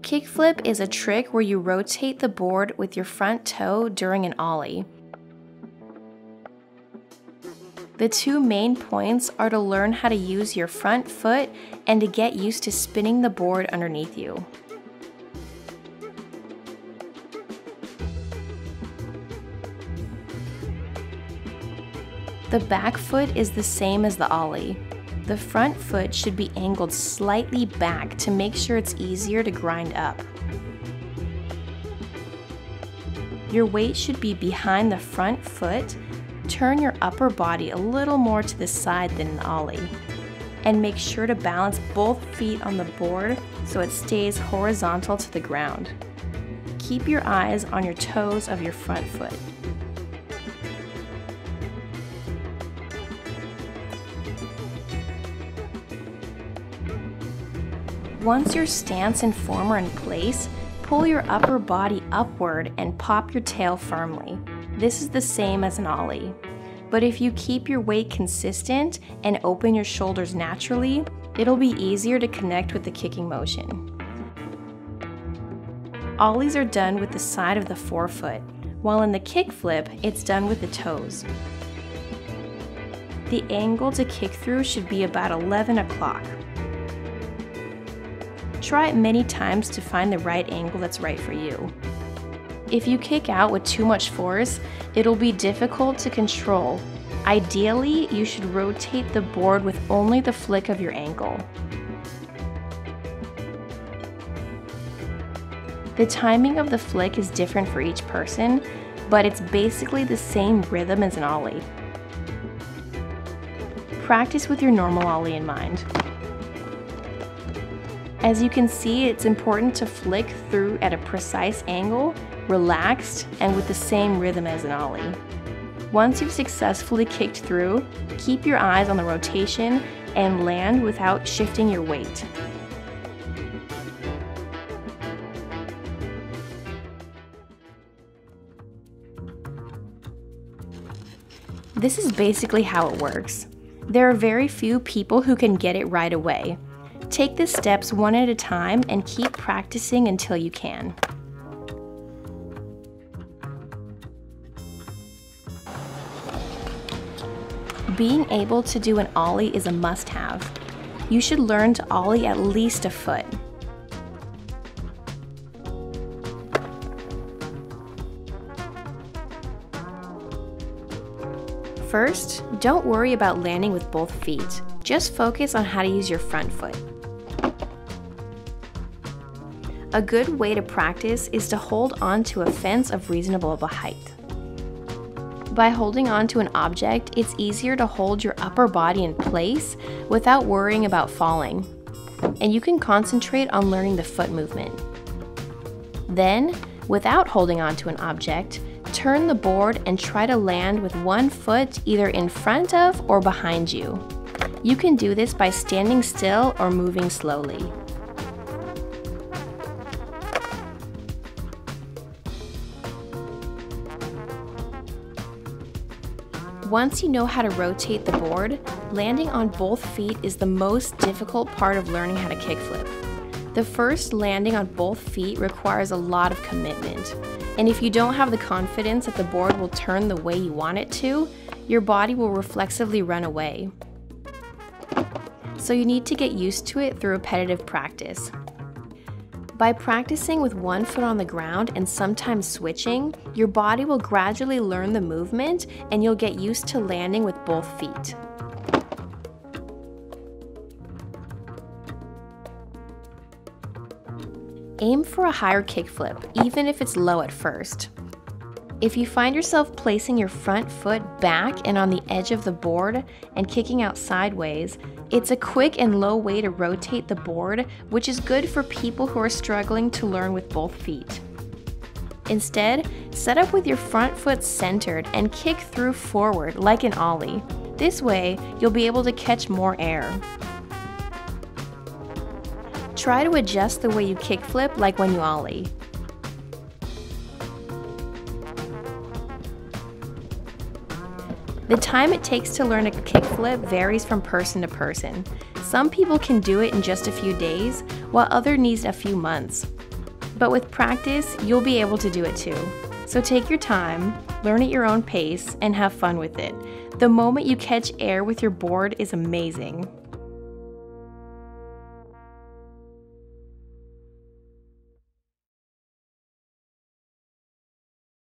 Kickflip is a trick where you rotate the board with your front toe during an ollie. The two main points are to learn how to use your front foot and to get used to spinning the board underneath you. The back foot is the same as the ollie. The front foot should be angled slightly back to make sure it's easier to grind up. Your weight should be behind the front foot. Turn your upper body a little more to the side than an ollie. And make sure to balance both feet on the board so it stays horizontal to the ground. Keep your eyes on your toes of your front foot. Once your stance and form are in place, pull your upper body upward and pop your tail firmly. This is the same as an ollie. But if you keep your weight consistent and open your shoulders naturally, it'll be easier to connect with the kicking motion. Ollies are done with the side of the forefoot, while in the kickflip, it's done with the toes. The angle to kick through should be about 11 o'clock. Try it many times to find the right angle that's right for you. If you kick out with too much force, it'll be difficult to control. Ideally, you should rotate the board with only the flick of your ankle. The timing of the flick is different for each person, but it's basically the same rhythm as an ollie. Practice with your normal ollie in mind. As you can see, it's important to flick through at a precise angle, relaxed, and with the same rhythm as an ollie. Once you've successfully kicked through, keep your eyes on the rotation and land without shifting your weight. This is basically how it works. There are very few people who can get it right away. Take the steps one at a time and keep practicing until you can. Being able to do an ollie is a must-have. You should learn to ollie at least a foot. First, don't worry about landing with both feet. Just focus on how to use your front foot. A good way to practice is to hold on to a fence of reasonable height. By holding on to an object, it's easier to hold your upper body in place without worrying about falling, and you can concentrate on learning the foot movement. Then, without holding on to an object, turn the board and try to land with one foot either in front of or behind you. You can do this by standing still or moving slowly. Once you know how to rotate the board, landing on both feet is the most difficult part of learning how to kickflip. The first landing on both feet requires a lot of commitment, and if you don't have the confidence that the board will turn the way you want it to, your body will reflexively run away. So you need to get used to it through repetitive practice. By practicing with one foot on the ground and sometimes switching, your body will gradually learn the movement and you'll get used to landing with both feet. Aim for a higher kickflip, even if it's low at first. If you find yourself placing your front foot back and on the edge of the board and kicking out sideways, it's a quick and low way to rotate the board, which is good for people who are struggling to learn with both feet. Instead, set up with your front foot centered and kick through forward like an ollie. This way, you'll be able to catch more air. Try to adjust the way you kickflip like when you ollie. The time it takes to learn a kickflip varies from person to person. Some people can do it in just a few days, while others need a few months. But with practice, you'll be able to do it too. So take your time, learn at your own pace, and have fun with it. The moment you catch air with your board is amazing.